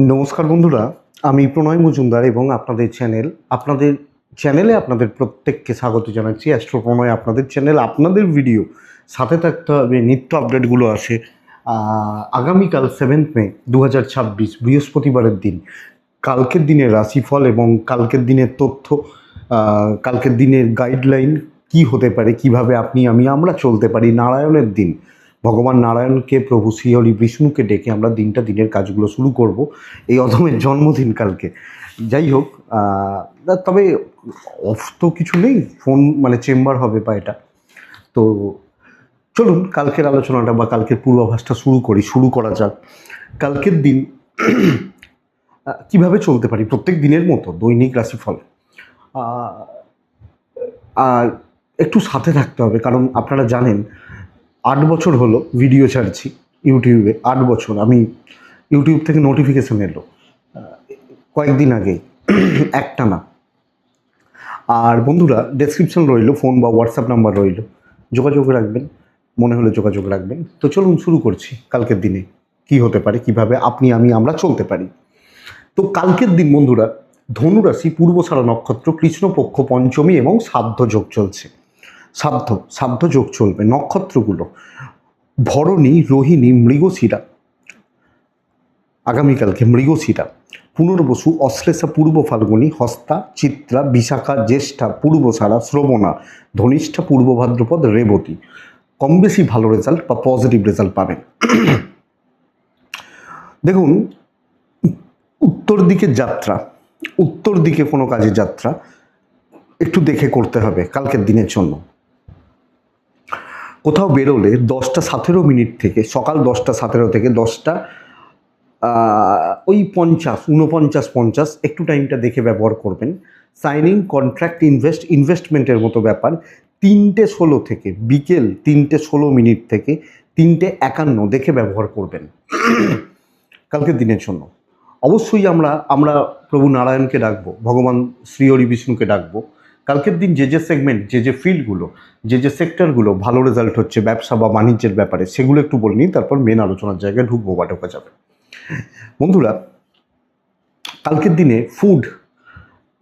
নমস্কার বন্ধুরা, আমি প্রণয় মজুমদার এবং আপনাদের চ্যানেলে আপনাদের প্রত্যেককে স্বাগত জানাচ্ছি। অ্যাস্ট্রো প্রণয় আপনাদের চ্যানেল, আপনাদের ভিডিও সাথে থাকতে হবে। নিত্য আপডেটগুলো আসে। আগামীকাল 7 মে 2026 বৃহস্পতিবারের দিন, কালকের দিনের রাশিফল এবং কালকের দিনের তথ্য, কালকের দিনের গাইডলাইন কি হতে পারে, কিভাবে আমরা চলতে পারি। নারায়ণের দিন, ভগবান নারায়ণকে, প্রভু শ্রীহরি বিষ্ণুকে ডেকে আমরা দিনের কাজগুলো শুরু করব। এই অধমের জন্মদিন কালকে। যাই হোক, তবে অফ তো কিছু নেই, ফোন চেম্বার হবে বা এটা তো। চলুন কালকের আলোচনাটা বা কালকের পূর্বাভাসটা শুরু করা যাক। কালকের দিন কিভাবে চলতে পারি প্রত্যেক দিনের মতো দৈনিক রাশিফল। আর একটু সাথে থাকতে হবে, কারণ আপনারা জানেন 8 বছর হলো ভিডিও ছাড়ছি ইউটিউবে। 8 বছর আমি ইউটিউব থেকে নোটিফিকেশান এলো কয়েকদিন আগে, একটা না। আর বন্ধুরা, ডেসক্রিপশন রইল, ফোন বা হোয়াটসঅ্যাপ নাম্বার রইল, যোগাযোগ রাখবেন, মনে হলে যোগাযোগ রাখবেন। তো চলুন শুরু করছি কালকের দিনে কি হতে পারে, কিভাবে আমরা চলতে পারি। তো কালকের দিন বন্ধুরা, ধনুরাশি, পূর্বষাঢ়া নক্ষত্র, কৃষ্ণপক্ষ পঞ্চমী এবং শ্রাদ্ধ যোগ চলছে। শ্রাদ্ধ যোগ চলবে। নক্ষত্রগুলো ভরণী, রোহিণী, মৃগশিরা, আগামীকালকে মৃগশিরা, পুনর্বসু, অশ্লেষা, পূর্ব ফাল্গুনী, হস্তা, চিত্রা, বিশাখা, জ্যেষ্ঠা, পূর্বষাঢ়া, শ্রবণা, ধনিষ্ঠা, পূর্ব ভাদ্রপদ, রেবতী। কম বেশি ভালো রেজাল্ট বা পজিটিভ রেজাল্ট পাবেন। দেখুন, উত্তর দিকে কোনো কাজে যাত্রা একটু দেখে করতে হবে কালকের দিনের জন্য। কোথাও বেরোলে 10:17 থেকে, সকাল 10:17 থেকে 49 একটু টাইমটা দেখে ব্যবহার করবেন। সাইনিং, কন্ট্রাক্ট, ইনভেস্টমেন্টের মতো ব্যাপার 3:16 থেকে, বিকেল 3:16 থেকে 3:51 দেখে ব্যবহার করবেন কালকের দিনের জন্য। অবশ্যই আমরা প্রভু নারায়ণকে ডাকবো, ভগবান শ্রীহরি বিষ্ণুকে ডাকবো। কালকের দিন যে সেগমেন্ট, যে ফিল্ডগুলো, যে সেক্টরগুলো ভালো রেজাল্ট হচ্ছে ব্যবসা বা বাণিজ্যের ব্যাপারে, সেগুলো একটু বলে নিই, তারপর মেন আলোচনার জায়গায় ঢোকা যাবে। বন্ধুরা, কালকের দিনে ফুড,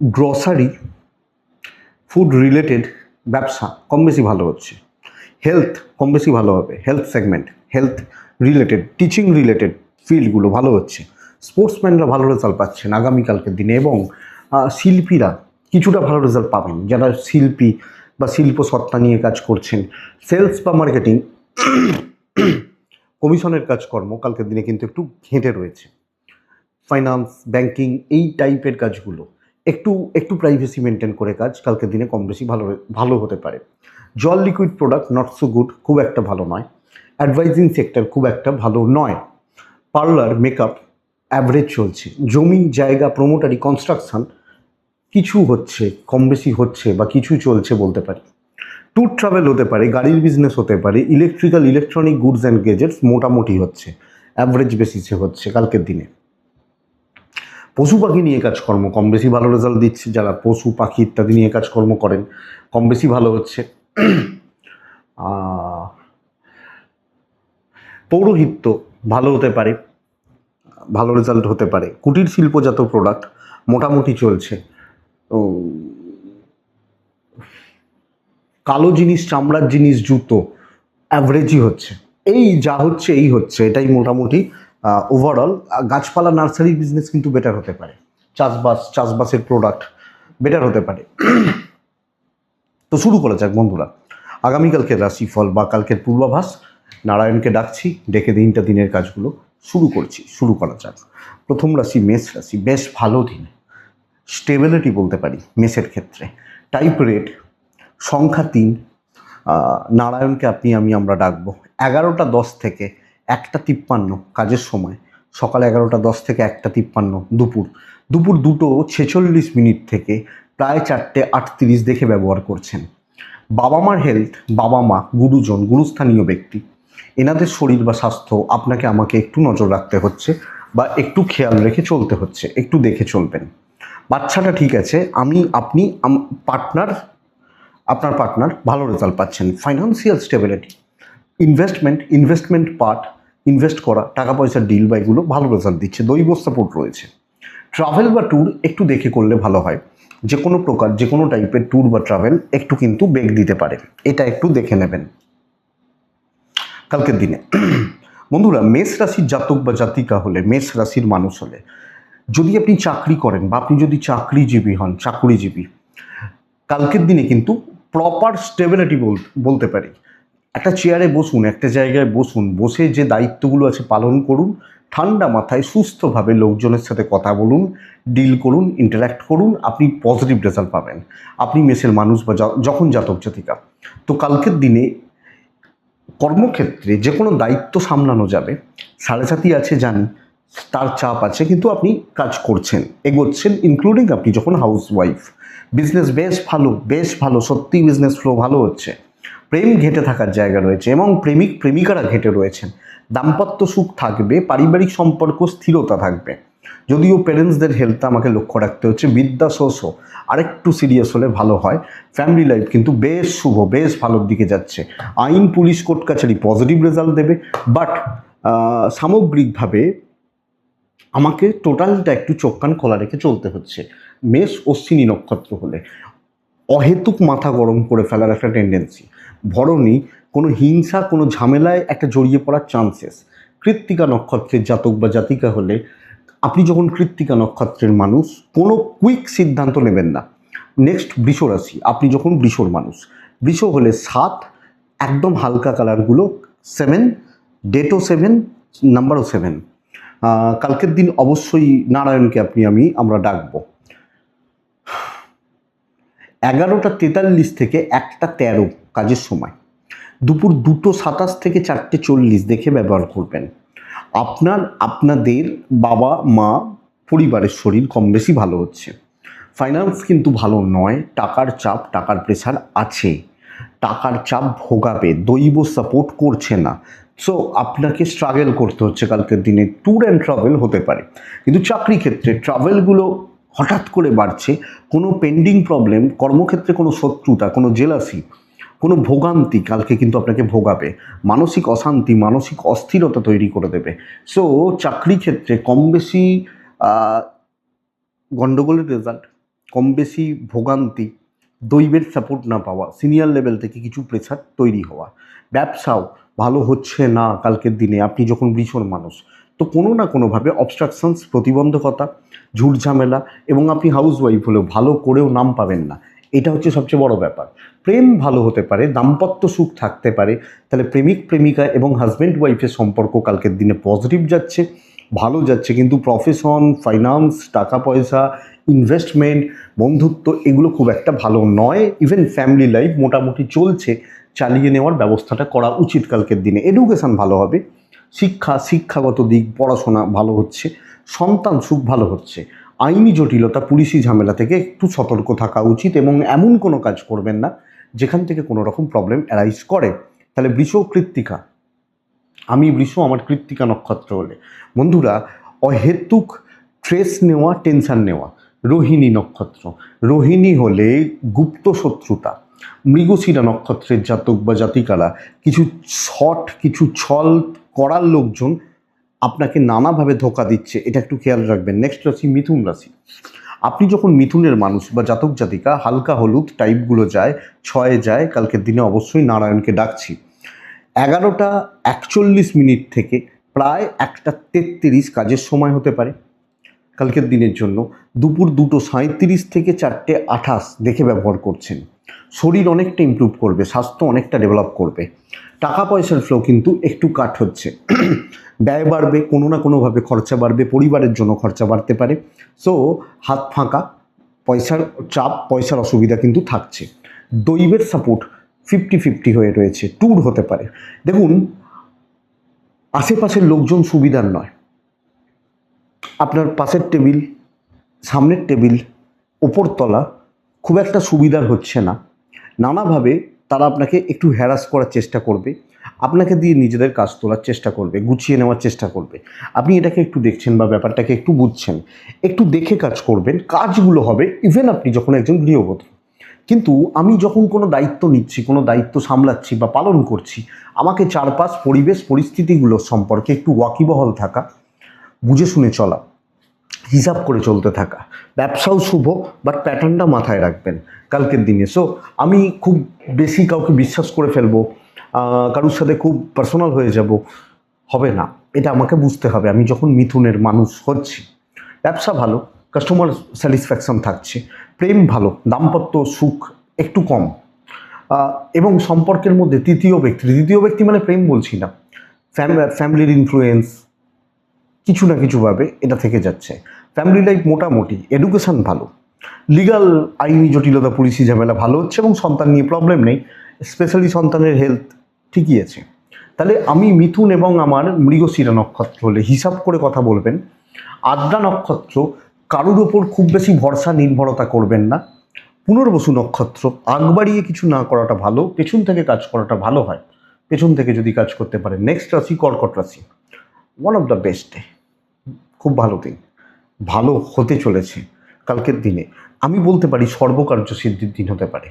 গ্রসারি, ফুড রিলেটেড ব্যবসা কম বেশি ভালো হচ্ছে। হেলথ কম বেশি ভালো হবে, health segment, health related, teaching related ফিল্ডগুলো ভালো হচ্ছে। স্পোর্টসম্যানরা ভালো রেজাল্ট পাচ্ছেন আগামীকালকের দিনে, এবং শিল্পীরা কিছুটা ভালো রেজাল্ট পাবেন, যারা শিল্পী বা শিল্প সত্তা নিয়ে কাজ করছেন। সেলস বা মার্কেটিং, কমিশনের কাজকর্ম কালকের দিনে কিন্তু একটু ঘেঁটে রয়েছে। ফাইন্যান্স, ব্যাংকিং, এই টাইপের কাজগুলো একটু প্রাইভেসি মেনটেন করে কাজ কালকের দিনে কম বেশি ভালো হতে পারে। জল, liquid product not so good, খুব একটা ভালো নয়। অ্যাডভাইজিং সেক্টর খুব একটা ভালো নয়। পার্লার, মেকআপ অ্যাভারেজ চলছে। জমি জায়গা, প্রমোটারি, কনস্ট্রাকশন কিছু হচ্ছে, কম বেশি হচ্ছে বা কিছু চলছে বলতে পারি। ট্যুর ট্রাভেল হতে পারে, গাড়ির বিজনেস হতে পারে, ইলেকট্রনিক গুডস অ্যান্ড গেজেটস মোটামুটি হচ্ছে, অ্যাভারেজ বেসিসে হচ্ছে কালকের দিনে। পশু পাখি নিয়ে কাজকর্ম কম বেশি ভালো রেজাল্ট দিচ্ছে। যারা পশু পাখি ইত্যাদি নিয়ে কাজকর্ম করেন কম বেশি ভালো হচ্ছে। পৌরোহিত্য ভালো হতে পারে, ভালো রেজাল্ট হতে পারে। কুটির শিল্পজাত প্রোডাক্ট মোটামুটি চলছে। কালো জিনিস, চামড়ার জিনিস, জুতো অ্যাভারেজই হচ্ছে। এই হচ্ছে এটাই মোটামুটি ওভারঅল। গাছপালা, নার্সারি বিজনেস কিন্তু বেটার হতে পারে। চাষবাসের প্রোডাক্ট বেটার হতে পারে। তো শুরু করা যাক বন্ধুরা আগামীকালকের রাশিফল বা কালকের পূর্বাভাস। নারায়ণকে ডাকছি, ডেকে দিনের কাজগুলো শুরু করা যাক। প্রথম রাশি মেষ রাশি। বেশ ভালো দিন, স্টেবিলিটি বলতে পারি মেষের ক্ষেত্রে। টাইপ রেড, সংখ্যা 3। নারায়ণকে আমরা ডাকবো। 11:10 থেকে 1:53 কাজের সময়। সকাল 11:10 থেকে 1:53, দুপুর 2:46 থেকে প্রায় 4:38 দেখে ব্যবহার করছেন। বাবা মার হেলথ, বাবা মা, গুরুজন, গুরুস্থানীয় ব্যক্তি, এনাদের শরীর বা স্বাস্থ্য আপনাকে আমাকে একটু নজর রাখতে হচ্ছে বা একটু খেয়াল রেখে চলতে হচ্ছে, একটু দেখে চলবেন। বাচ্চাটা ঠিক আছে, আপনার পার্টনার ভালো রেজাল্ট পাচ্ছেন। Financial stability, investment part invest করা, টাকা পয়সার ডিল বা এগুলো ভালো রেজাল্ট দিচ্ছে, দৈব সাপোর্ট রয়েছে। ট্রাভেল বা ট্যুর একটু দেখে করলে ভালো হয়, যে কোনো প্রকার যে কোনো টাইপের ট্যুর বা ট্রাভেল একটু কিন্তু বেগ দিতে পারে, এটা একটু দেখে নেবেন কালকের দিনে। বন্ধুরা, মেষ রাশির জাতক বা জাতিকা হলে, মেষ রাশির মানুষ হলে, যদি আপনি চাকরি করেন বা আপনি যদি চাকরিজীবী হন, চাকুরিজীবী, কালকের দিনে কিন্তু প্রপার স্টেবিলিটি বলতে পারি। একটা চেয়ারে বসুন, একটা জায়গায় বসুন, বসে যে দায়িত্বগুলো আছে পালন করুন, ঠান্ডা মাথায় সুস্থভাবে লোকজনের সাথে কথা বলুন, ডিল করুন, ইন্টারাক্ট করুন, আপনি পজিটিভ রেজাল্ট পাবেন। আপনি মেষের মানুষ বা যখন জাতক জাতিকা, তো কালকের দিনে কর্মক্ষেত্রে যে কোনো দায়িত্ব সামলানো যাবে। সাড়ে সাথী আছে জানি, তার চাপ আছে, কিন্তু আপনি কাজ করছেন, এগোচ্ছেন, ইনক্লুডিং আপনি যখন হাউস ওয়াইফ। বিজনেস বেশ ভালো, সত্যি বিজনেস ফ্লো ভালো হচ্ছে। প্রেম ঘেঁটে থাকার জায়গা রয়েছে এবং প্রেমিক প্রেমিকারা ঘেঁটে রয়েছেন। দাম্পত্য সুখ থাকবে, পারিবারিক সম্পর্ক স্থিরতা থাকবে। যদিও প্যারেন্টসদের হেলথ আমাকে লক্ষ্য রাখতে হচ্ছে, বিদ্যা সোর্স আরেকটু সিরিয়াস হলে ভালো হয়। ফ্যামিলি লাইফ কিন্তু বেশ শুভ, বেশ ভালোর দিকে যাচ্ছে। আইন, পুলিশ, কোর্ট কাছারি পজিটিভ রেজাল্ট দেবে, বাট সামগ্রিকভাবে আমাকে টোটালটা একটু চোখ কান খোলা রেখে চলতে হচ্ছে। মেষ অশ্বিনী নক্ষত্র হলে অহেতুক মাথা গরম করে ফেলার একটা টেন্ডেন্সি, ভরণী কোনো হিংসা, কোনো ঝামেলায় একটা জড়িয়ে পড়ার চান্সেস। কৃত্তিকা নক্ষত্রের জাতক বা জাতিকা হলে, আপনি যখন কৃত্তিকা নক্ষত্রের মানুষ, কোনো কুইক সিদ্ধান্ত নেবেন না। নেক্সট বৃষ রাশি, আপনি যখন বৃষর মানুষ, বৃষ হলে 7, একদম হালকা কালারগুলো 7, ডেটও 7, নাম্বারও 7। কালকের দিন অবশ্যই নারায়ণকে আমরা ডাকবো। 11টা 43 থেকে 1টা 13 কাজের সময়, দুপুর 2টো 27 থেকে 4টে 40 দেখে ব্যবহার করবেন। আপনাদের বাবা মা পরিবারের শরীর কম বেশি ভালো হচ্ছে। ফাইন্যান্স কিন্তু ভালো নয়, টাকার চাপ, টাকার প্রেশার আছে, টাকার চাপ ভোগাবে, দৈব সাপোর্ট করছে না। সো আপনাকে স্ট্রাগল করতে হচ্ছে কালকের দিনে। ট্যুর অ্যান্ড ট্রাভেল হতে পারে, কিন্তু চাকরি ক্ষেত্রে ট্রাভেলগুলো হঠাৎ করে বাড়ছে। কোনো পেন্ডিং প্রবলেম, কর্মক্ষেত্রে কোনো শত্রুতা, কোনো জেলাসি, কোনো ভোগান্তি কালকে কিন্তু আপনাকে ভোগাবে। মানসিক অশান্তি, মানসিক অস্থিরতা তৈরি করে দেবে। সো চাকরি ক্ষেত্রে কম বেশি গণ্ডগোলের রেজাল্ট, কম বেশি ভোগান্তি, দৈবের সাপোর্ট না পাওয়া, সিনিয়র লেভেল থেকে কিছু প্রেশার তৈরি হওয়া। ব্যবসাও ভালো হচ্ছে না কালকের দিনে, আপনি যখন বৃষর মানুষ, তো কোনো না কোনোভাবে অবস্ট্রাকশনস, প্রতিবন্ধকতা, ঝুটঝামেলা, এবং আপনি হাউস ওয়াইফ হলেও ভালো করেও নাম পাবেন না। এটা হচ্ছে সবচেয়ে বড় ব্যাপার। প্রেম ভালো হতে পারে, দাম্পত্য সুখ থাকতে পারে, তাহলে প্রেমিক প্রেমিকা এবং হাজব্যান্ড ওয়াইফের সম্পর্ক কালকের দিনে পজিটিভ যাচ্ছে, ভালো যাচ্ছে। কিন্তু প্রফেশন, ফাইন্যান্স, টাকা পয়সা, ইনভেস্টমেন্ট, বন্ধুত্ব, এগুলো খুব একটা ভালো নয়। ইভেন ফ্যামিলি লাইফ মোটামুটি চলছে, চালিয়ে নেওয়ার ব্যবস্থাটা করা উচিত কালকের দিনে। এডুকেশান ভালো হবে, শিক্ষাগত দিক, পড়াশোনা ভালো হচ্ছে, সন্তান সুখ ভালো হচ্ছে। আইনি জটিলতা, পুলিশি ঝামেলা থেকে একটু সতর্ক থাকা উচিত, এবং এমন কোনো কাজ করবেন না যেখান থেকে কোনো রকম প্রবলেম অ্যারাইজ করে। তাহলে বৃষ, কৃত্তিকা, আমি বৃষ, আমার কৃত্তিকা নক্ষত্র হলে, বন্ধুরা, অহেতুক স্ট্রেস নেওয়া, টেনশন নেওয়া। রোহিণী নক্ষত্র, রোহিণী হলে গুপ্ত শত্রুতা। মৃগশিরা নক্ষত্রের জাতক বা জাতিকারা, কিছু ছল করার লোকজন আপনাকে নানাভাবে ধোঁকা দিচ্ছে, এটা একটু খেয়াল রাখবেন। নেক্সট রাশি মিথুন রাশি, আপনি যখন মিথুনের মানুষ বা জাতক জাতিকা, হালকা হলুদ টাইপগুলো যায়, 6 যায়, কালকের দিনে অবশ্যই নারায়ণকে ডাকছি। 11টা 41 থেকে প্রায় 1টা 33 কাজের সময় হতে পারে কালকের দিনের জন্য। দুপুর 2টো 37 থেকে 4টে 28 দেখে ব্যবহার করছেন। শরীর অনেকটা ইমপ্রুভ করবে, স্বাস্থ্য অনেকটা ডেভেলপ করবে। টাকা পয়সার ফ্লো কিন্তু একটু কাট হচ্ছে, ব্যয় বাড়বে, কোনো না কোনোভাবে খরচা বাড়বে, পরিবারের জন্য খরচা বাড়তে পারে। সো হাত ফাঁকা, পয়সার চাপ, পয়সার অসুবিধা কিন্তু থাকছে। দৈবের সাপোর্ট 50-50 হয়ে রয়েছে। ট্যুর হতে পারে। দেখুন, আশেপাশের লোকজন সুবিধার নয়, আপনার পাশের টেবিল, সামনের টেবিল, ওপরতলা খুব একটা সুবিধার হচ্ছে না। নানাভাবে তারা আপনাকে একটু হ্যারাস করার চেষ্টা করবে, আপনাকে দিয়ে নিজেদের কাজ তোলার চেষ্টা করবে, গুছিয়ে নেওয়ার চেষ্টা করবে। আপনি এটাকে একটু দেখছেন বা ব্যাপারটাকে একটু বুঝছেন, একটু দেখে কাজ করবেন, কাজগুলো হবে। ইভেন আপনি যখন একজন গৃহবধূ, কিন্তু আমি যখন কোনো দায়িত্ব নিচ্ছি, কোনো দায়িত্ব সামলাচ্ছি বা পালন করছি, আমাকে চারপাশ পরিবেশ পরিস্থিতিগুলোর সম্পর্কে একটু ওয়াকিবহল থাকা, বুঝে শুনে চলা, হিসাব করে চলতে থাকা। ব্যবসাও শুভ, বাট প্যাটার্নটা মাথায় রাখবেন কালকের দিনে। সো আমি খুব বেশি কাউকে বিশ্বাস করে ফেলবো, কারোর সাথে খুব পার্সোনাল হয়ে যাব, হবে না। এটা আমাকে বুঝতে হবে আমি যখন মিথুনের মানুষ হচ্ছি। ব্যবসা ভালো, কাস্টমার স্যাটিসফ্যাকশন থাকছে, প্রেম ভালো, দাম্পত্য সুখ একটু কম, এবং সম্পর্কের মধ্যে তৃতীয় ব্যক্তি মানে প্রেম বলছি না, ফ্যামিলির ইনফ্লুয়েন্স কিছু না কিছুভাবে এটা থেকে যাচ্ছে। ফ্যামিলি লাইফ মোটামুটি, এডুকেশন ভালো, লিগাল আইনি জটিলতা পুলিশি ঝামেলা ভালো হচ্ছে, এবং সন্তান নিয়ে প্রবলেম নেই, স্পেশালি সন্তানের হেলথ ঠিকই আছে। তাহলে আমি মিথুন এবং আমার মৃগশিরা নক্ষত্র হলে হিসাব করে কথা বলবেন। আদ্রা নক্ষত্র, কারোর ওপর খুব বেশি ভরসা নির্ভরতা করবেন না। পুনর্বসু নক্ষত্র, আগ বাড়িয়ে কিছু না করাটা ভালো, পেছন থেকে কাজ করাটা ভালো হয়, পেছন থেকে যদি কাজ করতে পারেন। নেক্সট রাশি কর্কট রাশি, one of the best day, খুব ভালো দিন, ভালো হতে চলেছে কালকের দিনে। আমি বলতে পারি সর্বকার্য সিদ্ধির দিন হতে পারে।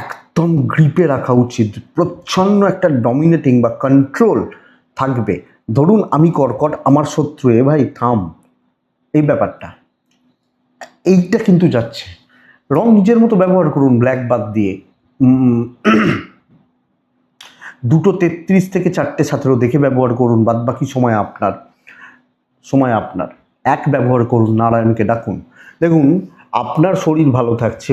একদম গ্রিপে রাখা উচিত, প্রচ্ছন্ন একটা ডমিনেটিং বা কন্ট্রোল থাকবে। ধরুন আমি কর্কট, আমার শত্রু, এ ভাই থাম, এই ব্যাপারটা এইটা কিন্তু যাচ্ছে। রং নিজের মতো ব্যবহার করুন, ব্ল্যাক বাদ দিয়ে। 2:33 থেকে 4:17 দেখে ব্যবহার করুন, বাদ বাকি সময় আপনার এক ব্যবহার করুন, নারায়ণকে ডাকুন। দেখুন আপনার শরীর ভালো থাকছে,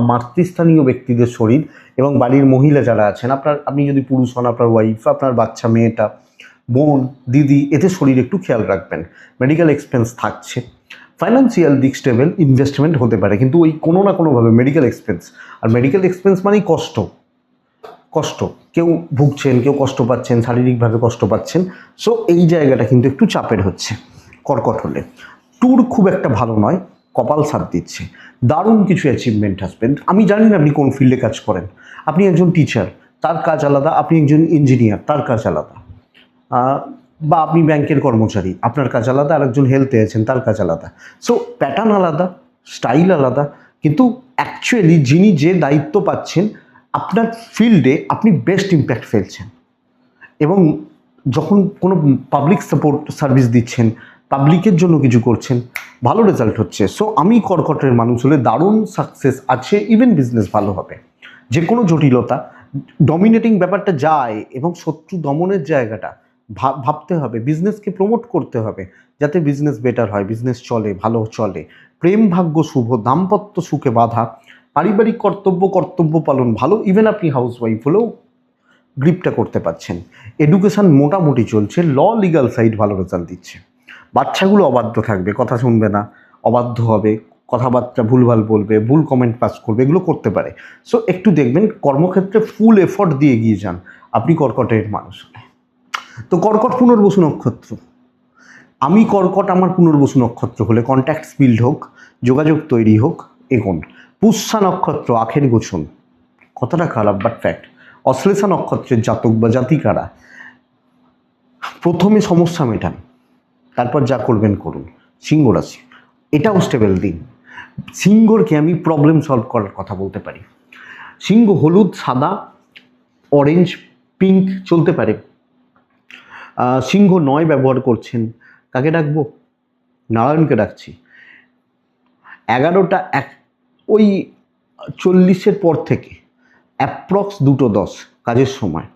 মাতৃস্থানীয় ব্যক্তিদের শরীর এবং বাড়ির মহিলা যারা আছেন, আপনি যদি পুরুষ হন, আপনার ওয়াইফ, আপনার বাচ্চা, মেয়েটা, বোন, দিদি, এতে শরীর একটু খেয়াল রাখবেন। মেডিকেল এক্সপেন্স থাকছে, ফাইন্যান্সিয়াল দিক স্টেবল, ইনভেস্টমেন্ট হতে পারে, কিন্তু ওই কোনো না কোনোভাবে মেডিকেল এক্সপেন্স, আর মেডিকেল এক্সপেন্স মানেই কষ্ট, কেউ ভুগছেন, কেউ কষ্ট পাচ্ছেন, শারীরিকভাবে কষ্ট পাচ্ছেন। সো এই জায়গাটা কিন্তু একটু চাপের হচ্ছে কর্কট হলে। ট্যুর খুব একটা ভালো নয়, কপাল সাথ দিচ্ছে, দারুণ কিছু অ্যাচিভমেন্ট আসবেন। আমি জানি না আপনি কোন ফিল্ডে কাজ করেন, আপনি একজন টিচার, তার কাজ আলাদা, আপনি একজন ইঞ্জিনিয়ার, তার কাজ আলাদা, বা আপনি ব্যাংকের কর্মচারী, আপনার কাজ আলাদা, আর একজন হেলথে আছেন, তার কাজ আলাদা। সো প্যাটার্ন আলাদা, স্টাইল আলাদা, কিন্তু অ্যাকচুয়ালি যিনি যে দায়িত্ব পাচ্ছেন আপনার ফিল্ডে আপনি বেস্ট ইম্প্যাক্ট ফেলছেন, এবং যখন কোনো পাবলিক সাপোর্ট সার্ভিস দিচ্ছেন, পাবলিকের জন্য কিছু করছেন, ভালো রেজাল্ট হচ্ছে। সো আমি কর্কটের মানুষ হলে দারুণ সাকসেস আছে, ইভেন বিজনেস ভালো হবে। যে কোনো জটিলতা ডমিনেটিং ব্যাপারটা যায়, এবং শত্রু দমনের জায়গাটা ভাবতে হবে, বিজনেসকে প্রমোট করতে হবে যাতে বিজনেস বেটার হয়, বিজনেস চলে, ভালো চলে। প্রেম ভাগ্য শুভ, দাম্পত্য সুখে বাধা, পারিবারিক কর্তব্য পালন ভালো, ইভেন আপনি হাউস ওয়াইফ হলেও গ্রিপটা করতে পারছেন। এডুকেশান মোটামুটি চলছে, লিগাল সাইড ভালো রেজাল্ট দিচ্ছে। বাচ্চাগুলো অবাধ্য থাকবে, কথা শুনবে না, অবাধ্য হবে, কথাবার্তা ভুলভাল বলবে, ভুল কমেন্ট পাস করবে, এগুলো করতে পারে। সো একটু দেখবেন কর্মক্ষেত্রে ফুল এফর্ট দিয়ে গিয়ে যান আপনি কর্কটের মানুষ হলে। তো কর্কট পুনর্বসু নক্ষত্র, আমি কর্কট, আমার পুনর্বসু নক্ষত্র হলে কন্ট্যাক্টস বিল্ড হোক, যোগাযোগ তৈরি হোক, এগোন। পুষ্যা নক্ষত্র, আখের গোছন, কথাটা খারাপ বাট ফ্যাক্ট। অশ্লেষা নক্ষত্রের জাতক বা জাতিকারা প্রথমে সমস্যা মেটান, তারপর যা করবেন করুন। সিংহ রাশি, এটাও স্টেবল দিন। সিংহকে আমি প্রবলেম সলভ করার কথা বলতে পারি। সিংহ হলুদ, সাদা, অরেঞ্জ, পিঙ্ক চলতে পারে। সিংহ 9 ব্যবহার করছেন, কাকে ডাকবো? নারায়ণকে ডাকছি। 11টা ওই 40-এর পর থেকে অ্যাপ্রক্স 2:10 কাজের সময়,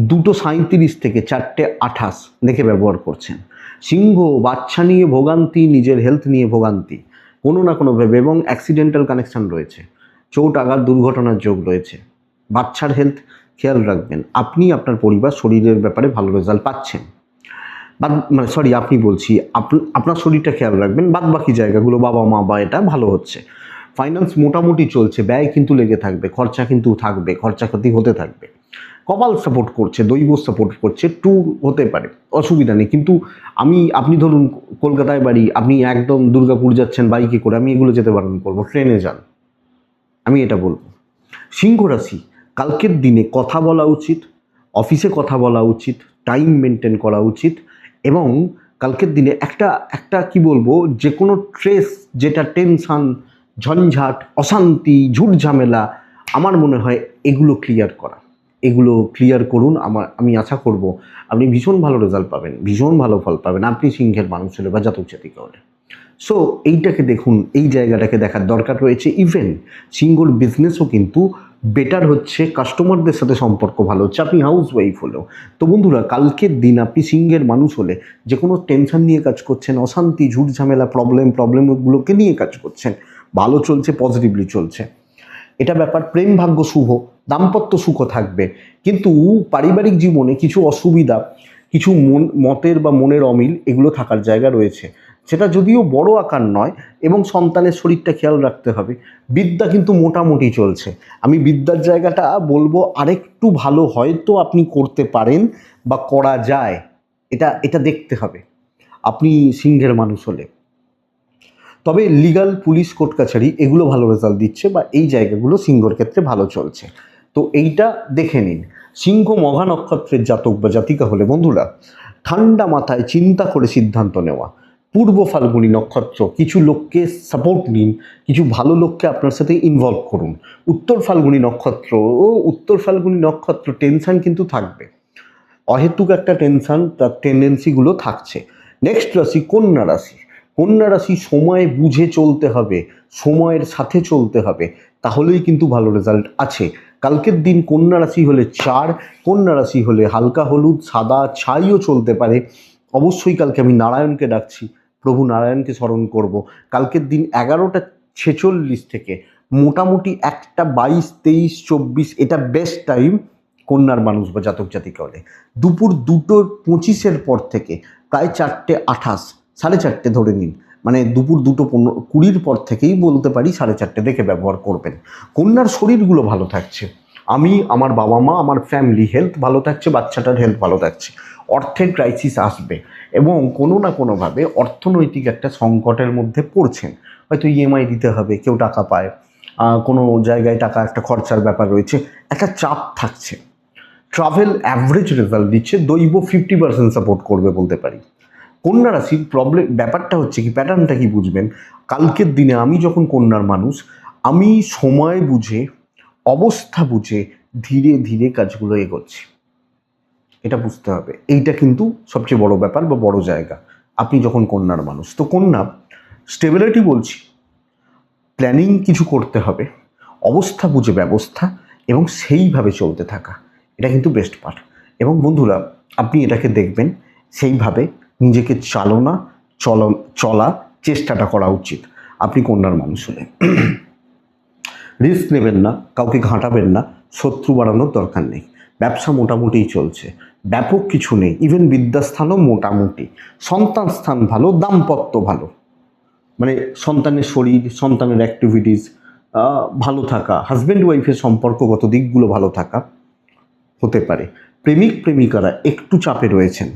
2:37 থেকে 4:28 দেখে ব্যবহার করছেন। সিংহ বাচ্চা নিয়ে ভোগান্তি, নিজের হেলথ নিয়ে ভোগান্তি কোনো না কোনোভাবে, এবং অ্যাক্সিডেন্টাল কানেকশান রয়েছে, চোট আঘাত দুর্ঘটনার যোগ রয়েছে। বাচ্চার হেলথ খেয়াল রাখবেন, আপনি আপনার পরিবার শরীরের ব্যাপারে ভালো রেজাল্ট পাচ্ছেন, আপনি বলছি আপনার শরীরটা খেয়াল রাখবেন, বাদ বাকি জায়গাগুলো বাবা মা বা এটা ভালো হচ্ছে। ফাইন্যান্স মোটামুটি চলছে, ব্যয় কিন্তু লেগে থাকবে, খরচা কিন্তু থাকবে, খরচাক্ষতি হতে থাকবে। কপাল সাপোর্ট করছে, দৈব সাপোর্ট করছে, ট্যুর হতে পারে, অসুবিধা নেই। কিন্তু আপনি ধরুন কলকাতায় বাড়ি, আপনি একদম দুর্গাপুর যাচ্ছেন বাইকে করে, আমি এগুলো যেতে বারণ করবো, ট্রেনে যান, আমি এটা বলবো। সিংহ রাশি, কালকের দিনে কথা বলা উচিত, অফিসে কথা বলা উচিত, টাইম মেনটেন করা উচিত, এবং কালকের দিনে একটা কি বলবো, যে কোনো স্ট্রেস, যেটা টেনশান, ঝঞ্ঝাট, অশান্তি, ঝুট ঝামেলা, আমার মনে হয় এগুলো ক্লিয়ার করা, এগুলো ক্লিয়ার করুন। আমি আশা করব আপনি ভীষণ ভালো রেজাল্ট পাবেন, ভীষণ ভালো ফল পাবেন আপনি সিংহের মানুষ হলে বা জাতক জাতিকা হলে। সো এইটাকে দেখুন, এই জায়গাটাকে দেখার দরকার রয়েছে। ইভেন সিংহর বিজনেসও কিন্তু বেটার হচ্ছে, কাস্টমারদের সাথে সম্পর্ক ভালো হচ্ছে, আপনি হাউস ওয়াইফ হলেও। তো বন্ধুরা, কালকের দিন আপনি সিংহের মানুষ হলে যে কোনো টেনশন নিয়ে কাজ করছেন, অশান্তি, ঝুট ঝামেলা, প্রবলেমগুলোকে নিয়ে কাজ করছেন, ভালো চলছে, পজিটিভলি চলছে, এটা ব্যাপার। প্রেম ভাগ্য শুভ, দাম্পত্য সুখ থাকবে, কিন্তু পারিবারিক জীবনে কিছু অসুবিধা, কিছু মতের বা মনের অমিল এগুলো থাকার জায়গা রয়েছে, সেটা যদিও বড় আকার নয়, এবং সন্তানের শরীরটা খেয়াল রাখতে হবে। বিদ্যা কিন্তু মোটামুটি চলছে, আমি বিদ্যার জায়গাটা বলবো আরেকটু ভালো হয়তো আপনি করতে পারেন বা করা যায়, এটা এটা দেখতে হবে আপনি সিংহের মানুষ হলে। তবে লিগাল, পুলিশ, কোর্ট কাছারি এগুলো ভালো রেজাল্ট দিচ্ছে, বা এই জায়গাগুলো সিংহর ক্ষেত্রে ভালো চলছে। তো এইটা দেখে নিন। সিংহ মঘা নক্ষত্রের জাতক বা জাতিকা হলে বন্ধুরা, ঠান্ডা মাথায় চিন্তা করে সিদ্ধান্ত নেওয়া। পূর্ব ফাল্গুনী নক্ষত্র, কিছু লোককে সাপোর্ট নিন, কিছু ভালো লোককে আপনার সাথে ইনভলভ করুন। উত্তর ফাল্গুনী নক্ষত্র টেনশন কিন্তু থাকবে, অহেতুক একটা টেনশন, তার টেন্ডেন্সিগুলো থাকছে। নেক্সট রাশি কন্যা রাশি। কন্যা রাশি সময় বুঝে চলতে হবে, সময়ের সাথে চলতে হবে, তাহলেই কিন্তু ভালো রেজাল্ট আছে। কালকের দিন কন্যা রাশি হলে 4, কন্যা রাশি হলে হালকা হলুদ, সাদা ছাইও চলতে পারে। অবশ্যই কালকে আমি নারায়ণকে ডাকছি, প্রভু নারায়ণকে স্মরণ করব। কালকের দিন 11:46 থেকে মোটামুটি 1:22, 23, 24 এটা বেস্ট টাইম কন্যার মানুষ বা জাতক জাতিকা হলে। দুপুর 2:25 পর থেকে প্রায় 4:28, 4:30 ধরে নিন, মানে দুপুর 2:20 পর থেকেই বলতে পারি 4:30 দেখে ব্যবহার করবেন। কন্যার শরীরগুলো ভালো থাকছে, আমি, আমার বাবা মা, আমার ফ্যামিলি হেলথ ভালো থাকছে, বাচ্চাটার হেলথ ভালো থাকছে। অর্থের ক্রাইসিস আসবে এবং কোনো না কোনোভাবে অর্থনৈতিক একটা সংকটের মধ্যে পড়ছেন, হয়তো ইএমআই দিতে হবে, কেউ টাকা পায়, কোনো জায়গায় টাকা একটা খরচার ব্যাপার রয়েছে, একটা চাপ থাকছে। ট্রাভেল অ্যাভারেজ রেজাল্ট দিচ্ছে, দৈব 50% সাপোর্ট করবে বলতে পারি। কন্যা রাশির ব্যাপারটা হচ্ছে কি, প্যাটার্নটা কি বুঝবেন, কালকের দিনে আমি যখন কন্যার মানুষ, আমি সময় বুঝে, অবস্থা বুঝে ধীরে ধীরে কাজগুলো এগোচ্ছি, এটা বুঝতে হবে। এইটা কিন্তু সবচেয়ে বড় ব্যাপার বা বড় জায়গা আপনি যখন কন্যার মানুষ। তো কন্যা স্টেবিলিটি বলছি, প্ল্যানিং কিছু করতে হবে, অবস্থা বুঝে ব্যবস্থা, এবং সেইভাবে চলতে থাকা, এটা কিন্তু বেস্ট পার্ট। এবং বন্ধুরা, আপনি এটাকে দেখবেন, সেইভাবে নিজেকে চলা চেষ্টাটা করা উচিত আপনি কন্যার মানুষ হলে। রিস্ক নেবেন না, কাউকে ঘাঁটাবেন না, শত্রু বাড়ানোর দরকার নেই। ব্যবসা মোটামুটিই চলছে, ব্যাপক কিছু নেই। ইভেন বিদ্যাস্থানও মোটামুটি, সন্তান স্থান ভালো, দাম্পত্য ভালো, মানে সন্তানের শরীর, সন্তানের অ্যাক্টিভিটিস ভালো থাকা, হাজব্যান্ড ওয়াইফের সম্পর্কগত দিকগুলো ভালো থাকা হতে পারে। প্রেমিক প্রেমিকারা একটু চাপে রয়েছেন,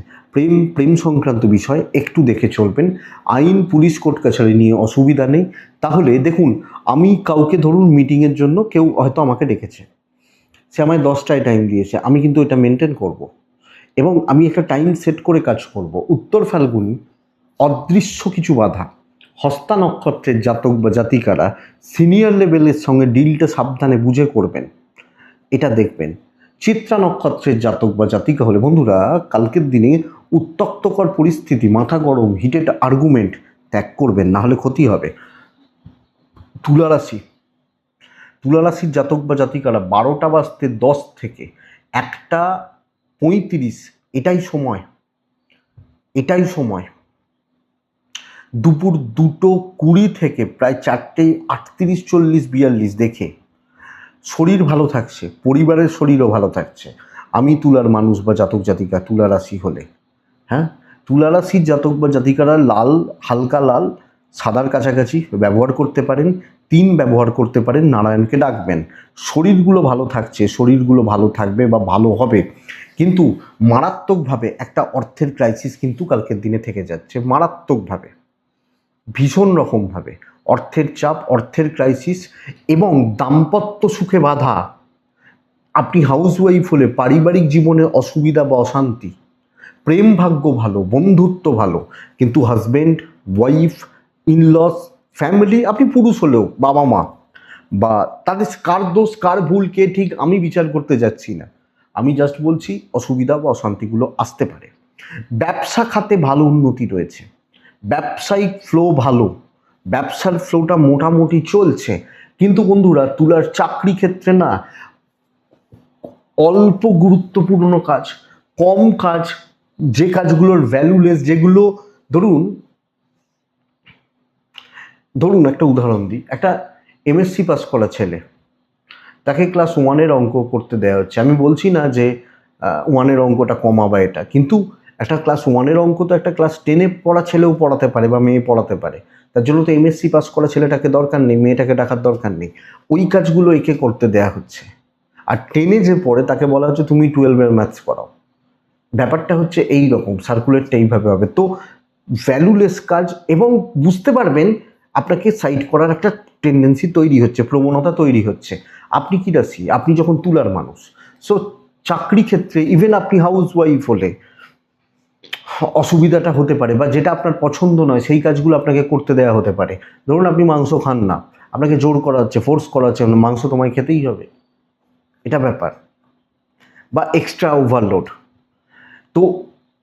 প্রেম সংক্রান্ত বিষয় একটু দেখে চলবেন। আইন, পুলিশ, কোর্ট কাছারি নিয়ে অসুবিধা নেই। তাহলে দেখুন, আমি কাউকে ধরুন মিটিংয়ের জন্য কেউ হয়তো আমাকে ডেকেছে, সে আমায় 10টায় টাইম দিয়েছে, আমি কিন্তু এটা মেনটেন করব, এবং আমি একটা টাইম সেট করে কাজ করব। উত্তর ফাল্গুনি অদৃশ্য কিছু বাধা, হস্তা নক্ষত্রের জাতক বা জাতিকারা সিনিয়র লেভেলের সঙ্গে ডিলটা সাবধানে বুঝে করবেন, এটা দেখবেন। চিত্রা নক্ষত্রের জাতক বা জাতিকা হলে বন্ধুরা, কালকের দিনে উত্তক্তকর পরিস্থিতি, মাথা গরম, হিটেড আর্গুমেন্ট ত্যাগ করবেন, না হলে ক্ষতি হবে। তুলা রাশির জাতক বা জাতিকারা 12:10 থেকে 1:35 এটাই সময়। দুপুর 2:20 থেকে প্রায় 4:38, 40, 42 দেখে শরীর ভালো থাকছে, পরিবারের শরীরও ভালো থাকছে। আমি তুলার মানুষ বা জাতক জাতিকা তুলা রাশি হলে, হ্যাঁ, তুলা রাশির জাতক বা জাতিকারা লাল, হালকা লাল, সাদার কাছাকাছি ব্যবহার করতে পারেন, 3 ব্যবহার করতে পারেন, নারায়ণকে ডাকবেন। শরীরগুলো ভালো থাকছে, শরীরগুলো ভালো থাকবে বা ভালো হবে, কিন্তু মারাত্মকভাবে একটা অর্থের ক্রাইসিস কিন্তু কালকের দিনে থেকে যাচ্ছে, মারাত্মকভাবে, ভীষণ রকমভাবে অর্থের চাপ, অর্থের ক্রাইসিস, এবং দাম্পত্য সুখে বাধা। আপনি হাউস ওয়াইফ হলে পারিবারিক জীবনে অসুবিধা বা অশান্তি, প্রেম ভাগ্য ভালো, বন্ধুত্ব ভালো, কিন্তু হাজব্যান্ড ওয়াইফ, ইনলস, ফ্যামিলি, আপনি পুরুষ হলেও বাবা মা বা তাদের কার দোষ কার ভুল কে ঠিক আমি বিচার করতে যাচ্ছি না, আমি জাস্ট বলছি অসুবিধা বা অশান্তিগুলো আসতে পারে। ব্যবসা খাতে ভালো উন্নতি রয়েছে, ব্যবসায়িক ফ্লো ভালো, ব্যবসার ফ্লোটা মোটামুটি চলছে। কিন্তু বন্ধুরা তুলার চাকরি ক্ষেত্রে না অল্প গুরুত্বপূর্ণ কাজ, কম কাজ, যে কাজগুলোর ভ্যালুলেস, যেগুলো ধরুন ধরুন একটা উদাহরণ দিই, একটা এমএসসি পাস করা ছেলে, তাকে ক্লাস ওয়ানের অঙ্ক করতে দেওয়া হচ্ছে। আমি বলছি না যে ওয়ানের অঙ্কটা কমাবা এটা, কিন্তু একটা ক্লাস ওয়ানের অঙ্ক তো একটা ক্লাস 10-এ পড়া ছেলেও পড়াতে পারে বা মেয়ে পড়াতে পারে। তার জন্য তো এমএসসি পাস করা ছেলেটাকে দরকার নেই, মেয়েটাকে ডাকার দরকার নেই। ওই কাজগুলো একে করতে দেয়া হচ্ছে। আর 10-এ যে পড়ে তাকে বলা হচ্ছে তুমি 12-এর ম্যাথস করাও। ব্যাপারটা হচ্ছে এই রকম, সার্কুলেটটা এইভাবে হবে। তো ভ্যালুলেস কাজ, এবং বুঝতে পারবেন আপনাকে সাইড করার একটা টেন্ডেন্সি তৈরি হচ্ছে, প্রবণতা তৈরি হচ্ছে। আপনি কি রাশি? আপনি যখন তুলার মানুষ, সো চাকরি ক্ষেত্রে ইভেন আপনি হাউস ওয়াইফ হলে অসুবিধাটা হতে পারে, বা যেটা আপনার পছন্দ নয় সেই কাজগুলো আপনাকে করতে দেওয়া হতে পারে। ধরুন আপনি মাংস খান না, আপনাকে জোর করা হচ্ছে, ফোর্স করা হচ্ছে, মাংস তোমায় খেতেই হবে, এটা ব্যাপার। বা এক্সট্রা ওভারলোড। তো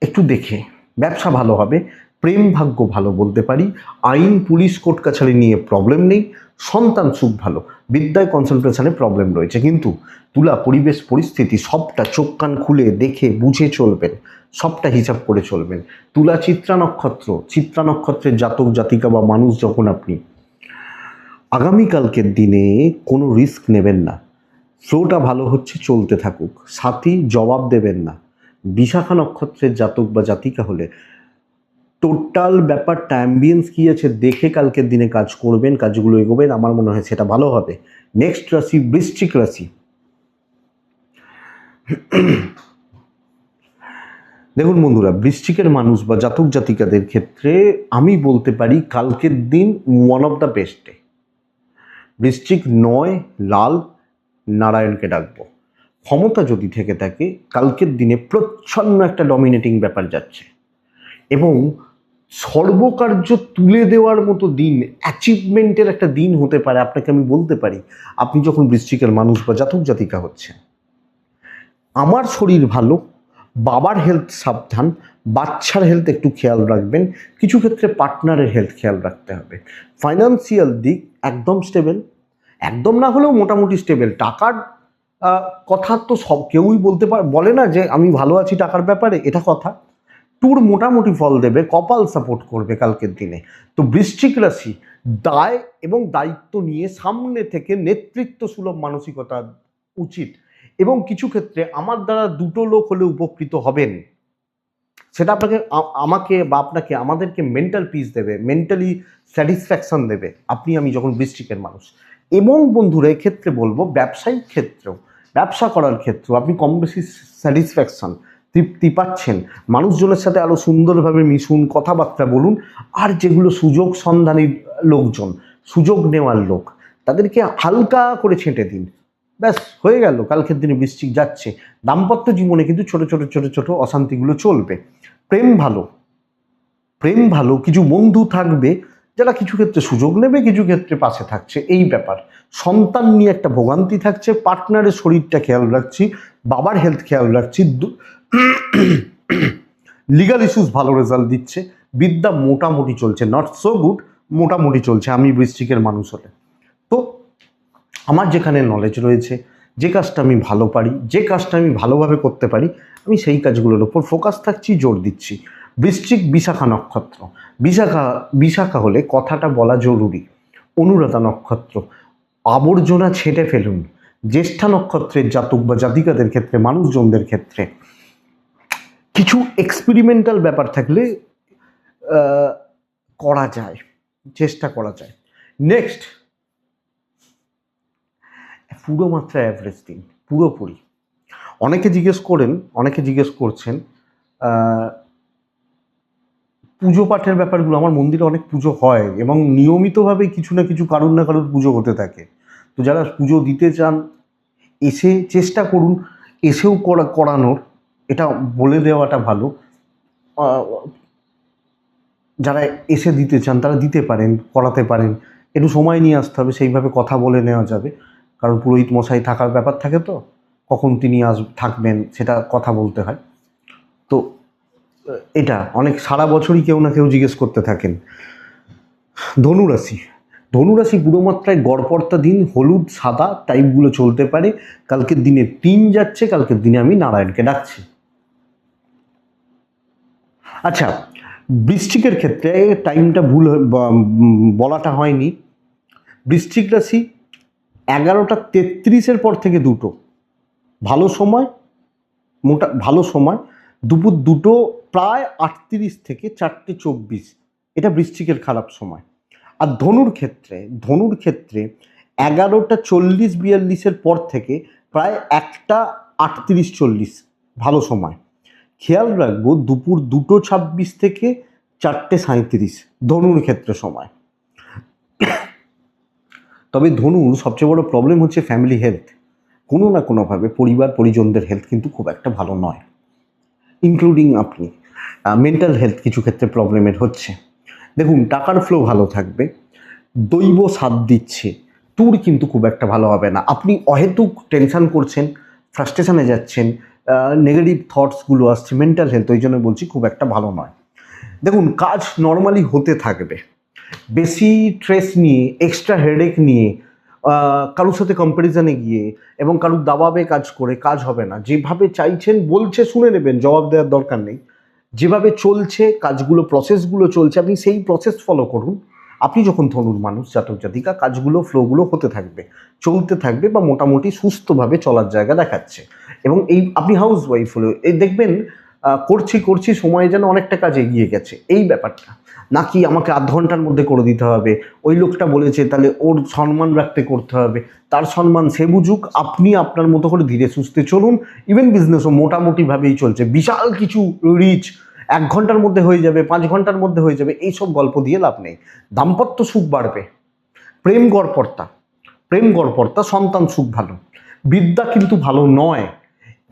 একটু দেখে, ব্যবসা ভালো হবে, প্রেম ভাগ্য ভালো বলতে পারি, আইন পুলিশ কোর্ট কাছারি নিয়ে প্রবলেম নেই, সন্তান সুখ ভালো, বিদ্যায় কনসেন্ট্রেশনে প্রবলেম রয়েছে। কিন্তু তুলা পরিবেশ পরিস্থিতি সবটা চোখ কান খুলে দেখে বুঝে চলবেন, সবটা হিসাব করে চলবেন। তুলা চিত্রা নক্ষত্র, চিত্রা নক্ষত্রের জাতক জাতিকা বা মানুষ যখন আপনি, আগামীকালকের দিনে কোনো রিস্ক নেবেন না, ফ্লোটা ভালো হচ্ছে চলতে থাকুক, সাথী জবাব দেবেন না। বিশাখা নক্ষত্রের জাতক বা জাতিকা হলে টোটাল ব্যাপারটা অ্যাম্বিয়েন্স কী আছে দেখে কালকের দিনে কাজ করবেন, কাজগুলো এগোবেন, আমার মনে হয় সেটা ভালো হবে। নেক্সট রাশি বৃশ্চিক রাশি। দেখুন বন্ধুরা, বৃশ্চিকের মানুষ বা জাতক জাতিকাদের ক্ষেত্রে আমি বলতে পারি কালকের দিন one of the best day. বৃশ্চিক 9 লাল নারায়ণকে ডাকবো। ক্ষমতা যদি থেকে থাকে কালকের দিনে প্রচ্ছন্ন একটা ডমিনেটিং ব্যাপার যাচ্ছে, এবং সর্বকার্য তুলে দেওয়ার মতো দিন, অ্যাচিভমেন্টের একটা দিন হতে পারে। আপনাকে আমি বলতে পারি, আপনি যখন বৃশ্চিকের মানুষ বা জাতক জাতিকা হচ্ছেন, আমার শরীর ভালো, বাবার হেলথ সাবধান, বাচ্চার হেলথ একটু খেয়াল রাখবেন, কিছু ক্ষেত্রে পার্টনারের হেলথ খেয়াল রাখতে হবে। ফাইন্যান্সিয়াল দিক একদম স্টেবল, একদম না হলেও মোটামুটি স্টেবল। টাকার কথা তো সব কেউই বলে না যে আমি ভালো আছি টাকার ব্যাপারে, এটা কথা। ট্যুর মোটামুটি ফল দেবে, কপাল সাপোর্ট করবে কালকের দিনে। তো বৃশ্চিক রাশি দায় এবং দায়িত্ব নিয়ে সামনে থেকে নেতৃত্ব সুলভ মানসিকতা উচিত, এবং কিছু ক্ষেত্রে আমার দ্বারা দুটো লোক হলে উপকৃত হবেন, সেটা আপনাকে আমাকে বা আপনাকে আমাদেরকে মেন্টাল পিস দেবে, মেন্টালি স্যাটিসফ্যাকশন দেবে আপনি আমি যখন বৃশ্চিকের মানুষ। এবং বন্ধুরা এক্ষেত্রে বলবো ব্যবসায়িক ক্ষেত্রেও, ব্যবসা করার ক্ষেত্রেও আপনি কম বেশি স্যাটিসফ্যাকশন তৃপ্তি পাচ্ছেন। মানুষজনের সাথে আরও সুন্দরভাবে মিশুন, কথাবার্তা বলুন। আর যেগুলো সুযোগ সন্ধানী লোকজন, সুযোগ নেওয়ার লোক, তাদেরকে হালকা করে ছেঁটে দিন, ব্যাস হয়ে গেল। কালকের দিনে বৃশ্চিক যাচ্ছে। দাম্পত্য জীবনে কিন্তু ছোট ছোট ছোট ছোট অশান্তিগুলো চলবে। প্রেম ভালো, প্রেম ভালো, কিছু বন্ধু থাকবে যারা কিছু ক্ষেত্রে সুযোগ নেবে, কিছু ক্ষেত্রে পাশে থাকছে, এই ব্যাপার। সন্তান নিয়ে একটা ভোগান্তি থাকছে, পার্টনারের শরীরটা খেয়াল রাখছি, বাবার হেলথ খেয়াল রাখছি, লিগাল ইস্যুস ভালো রেজাল্ট দিচ্ছে, বিদ্যা মোটামুটি চলছে, নট সো গুড, মোটামুটি চলছে আমি বৃশ্চিকের মানুষ হলে। তো আমার যেখানে নলেজ রয়েছে, যে কাজটা আমি ভালো পারি, যে কাজটা আমি ভালোভাবে করতে পারি, আমি সেই কাজগুলোর ওপর ফোকাস থাকছি, জোর দিচ্ছি। বৃশ্চিক বিশাখা নক্ষত্র, বিশাখা হলে কথাটা বলা জরুরি। অনুরাধা নক্ষত্র, আবর্জনা ছেঁটে ফেলুন। জ্যেষ্ঠা নক্ষত্রের জাতক বা জাতিকাদের ক্ষেত্রে, মানুষজনদের ক্ষেত্রে কিছু এক্সপেরিমেন্টাল ব্যাপার থাকলে করা যায়, চেষ্টা করা যায়। নেক্সট, পুরো মাত্রা অ্যাভারেজ দিন, পুরোপুরি। অনেকে জিজ্ঞেস করছেন পুজো পাঠের ব্যাপারগুলো। আমার মন্দিরে অনেক পুজো হয় এবং নিয়মিতভাবে কিছু না কিছু কারুর না কারুর পুজো হতে থাকে। তো যারা পুজো দিতে চান এসে চেষ্টা করুন, এসেও করানোর, এটা বলে দেওয়াটা ভালো। যারা এসে দিতে চান তারা দিতে পারেন, করাতে পারেন, একটু সময় নিয়ে আসতে হবে, সেইভাবে কথা বলে নেওয়া যাবে। কারণ পুরোহিত মশাই থাকার ব্যাপার থাকে, তো কখন তিনি থাকবেন সেটা কথা বলতে হয়। তো এটা অনেক সারা বছরই কেউ না কেউ জিজ্ঞেস করতে থাকেন। ধনুরাশি, ধনুরাশি পুরো মাত্রায় গড়পড়তা দিন, হলুদ সাদা টাইপগুলো চলতে পারে। কালকের দিনে 3 যাচ্ছে, কালকের দিনে আমি নারায়ণকে ডাকছি। আচ্ছা, বৃশ্চিকের ক্ষেত্রে টাইমটা ভুল বলাটা হয়নি। বৃশ্চিক রাশি 11:33 পর থেকে দুটো ভালো সময়, ভালো সময়, দুপুর 2 প্রায় 38 থেকে 4:24, এটা বৃশ্চিকের খারাপ সময়। আর ধনুর ক্ষেত্রে 11:40-42 পর থেকে প্রায় 1:38-40 ভালো সময়। খেয়াল রাখবো দুপুর 2:26 থেকে 4:37 ধনুর ক্ষেত্রে সময়। তবে ধনুর সবচেয়ে বড় প্রবলেম হচ্ছে ফ্যামিলি হেলথ। কোনো না কোনোভাবে পরিবার পরিজনদের হেলথ কিন্তু খুব একটা ভালো নয়, ইনক্লুডিং আপনি। মেন্টাল হেলথ কিছু ক্ষেত্রে প্রবলেমের হচ্ছে। দেখুন, টাকার ফ্লো ভালো থাকবে, দৈব সাথ দিচ্ছে, ট্যুর কিন্তু খুব একটা ভালো হবে না। আপনি অহেতুক টেনশন করছেন, ফ্রাস্ট্রেশনে যাচ্ছেন, নেগেটিভ থটসগুলো আসছে, মেন্টাল হেলথ ওই জন্য বলছি খুব একটা ভালো নয়। দেখুন, কাজ নর্মালি হতে থাকবে, বেশি স্ট্রেস নিয়ে, এক্সট্রা হেডেক নিয়ে, কারোর সাথে কম্প্যারিজনে গিয়ে এবং কারোর দাবাবে কাজ করে কাজ হবে না। যেভাবে চাইছেন বলছে শুনে নেবেন, জবাব দেওয়ার দরকার নেই। যেভাবে চলছে কাজগুলো, প্রসেসগুলো চলছে, আপনি সেই প্রসেস ফলো করুন। আপনি যখন ধনুর মানুষ, জাতক জাতিকা, কাজগুলো ফ্লোগুলো হতে থাকবে, চলতে থাকবে, বা মোটামুটি সুস্থভাবে চলার জায়গা দেখাচ্ছে। এবং এই আপনি হাউস ওয়াইফ হলেও এই দেখবেন করছি সময় যেন অনেকটা কাজ এগিয়ে গেছে, এই ব্যাপারটা নাকি আমাকে আধ ঘন্টার মধ্যে করে দিতে হবে, ওই লোকটা বলেছে তাহলে ওর সম্মান রাখতে করতে হবে, তার সম্মান সে বুঝুক, আপনি আপনার মতো করে ধীরে সুস্থে চলুন। ইভেন বিজনেসও মোটামুটিভাবেই চলছে, বিশাল কিছু রিচ 1 ঘন্টার মধ্যে হয়ে যাবে, 5 ঘন্টার মধ্যে হয়ে যাবে, এইসব গল্প দিয়ে লাভ নেই। দাম্পত্য সুখ বাড়বে, প্রেম গড়পড়তা, সন্তান সুখ ভালো, বিদ্যা কিন্তু ভালো নয়,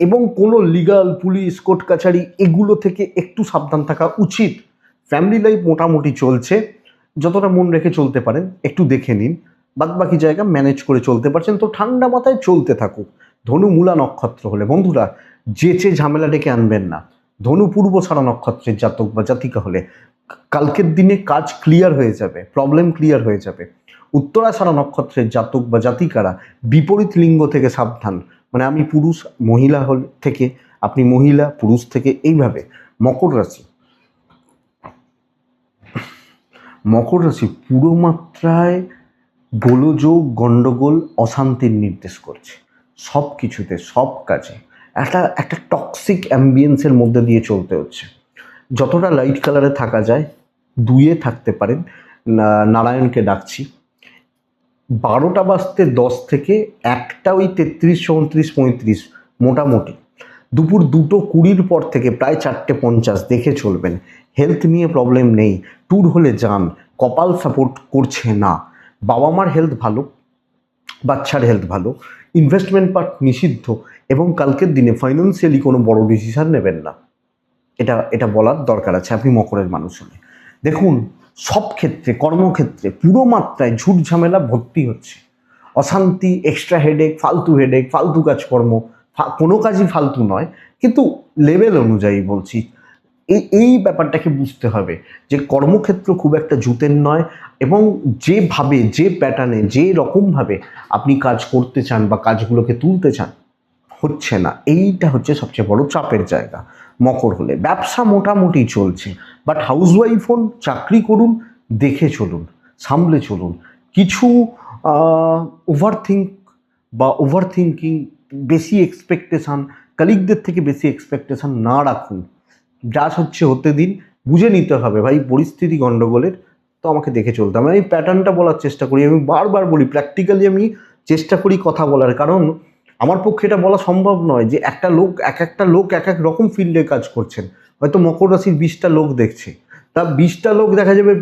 এবং কোনো লিগাল, পুলিশ, কোর্ট কাছারি এগুলো থেকে একটু সাবধান থাকা উচিত। ফ্যামিলি লাইফ মোটামুটি চলছে, যতটা মন রেখে চলতে পারেন একটু দেখে নিন, বাকি জায়গা ম্যানেজ করে চলতে পারছেন তো ঠান্ডা মাথায় চলতে থাকুক। ধনু মূলা নক্ষত্র হলে বন্ধুরা যেচে ঝামেলা ডেকে আনবেন না। ধনু পূর্বছাড়া নক্ষত্রের জাতক বা জাতিকা হলে কালকের দিনে কাজ ক্লিয়ার হয়ে যাবে, প্রবলেম ক্লিয়ার হয়ে যাবে। উত্তরাষাঢ়া নক্ষত্রের জাতক বা জাতিকারা বিপরীত লিঙ্গ থেকে সাবধান, মানে আমি পুরুষ, মহিলা থেকে আপনি মহিলা, পুরুষ থেকে, এইভাবে। মকর রাশি পুরো মাত্রায় গোলযোগ, গণ্ডগোল, অশান্তির নির্দেশ করছে সব কিছুতে, সব কাজে। একটা টক্সিক অ্যাম্বিয়েন্সের মধ্যে দিয়ে চলতে হচ্ছে। যতটা লাইট কালারে থাকা যায় 2-এ থাকতে পারেন। নারায়ণকে ডাকছি। 12:10 থেকে 1টা ওই 33, 34, 35 মোটামুটি। দুপুর 2:20 পর থেকে প্রায় 4:50 দেখে চলবেন। হেলথ নিয়ে প্রবলেম নেই, ট্যুর হলে যান, কপাল সাপোর্ট করছে না, বাবা মার হেলথ ভালো, বাচ্চার হেলথ ভালো, ইনভেস্টমেন্ট পার্ট নিষিদ্ধ, এবং কালকের দিনে ফাইন্যান্সিয়ালি কোনো বড় ডিসিশন নেবেন না, এটা বলার দরকার আছে আপনি মকরের মানুষ হলে। দেখুন, সব ক্ষেত্রে, কর্মক্ষেত্রে পুরো মাত্রায় ঝুট ঝামেলা ভর্তি হচ্ছে, অশান্তি, এক্সট্রা হেডেক, ফালতু কাজকর্ম, কোনো কাজই ফালতু নয়, কিন্তু লেভেল অনুযায়ী বলছি। এই ব্যাপারটাকে বুঝতে হবে যে কর্মক্ষেত্র খুব একটা জুতের নয়, এবং যেভাবে, যে প্যাটার্নে, যে রকমভাবে আপনি কাজ করতে চান বা কাজগুলোকে তুলতে চান হচ্ছে না, এইটা হচ্ছে সবচেয়ে বড় চাপের জায়গা। মকর হলে ব্যবসা মোটামুটি চলছে, বাট হাউসওয়াইফ হন, চাকরি করুন, দেখে চলুন, সামলে চলুন। কিছু ওভার থিঙ্কিং, বেশি এক্সপেকটেশান, কালিগদের থেকে বেশি এক্সপেকটেশান না রাখুন। যা হচ্ছে হতে দিন, বুঝে নিতে হবে ভাই পরিস্থিতি গণ্ডগোলের, তো আমাকে দেখে চলতে হবে। আমি প্যাটার্নটা বলার চেষ্টা করি, আমি বারবার বলি, প্র্যাকটিক্যালি আমি চেষ্টা করি কথা বলার, কারণ আমার পক্ষে এটা বলা সম্ভব নয় যে একটা লোক এক এক রকম ফিল্ডে কাজ করছেন। হয়তো মকর রাশির 20টা লোক দেখছে, তা 20টা লোক দেখা যাবে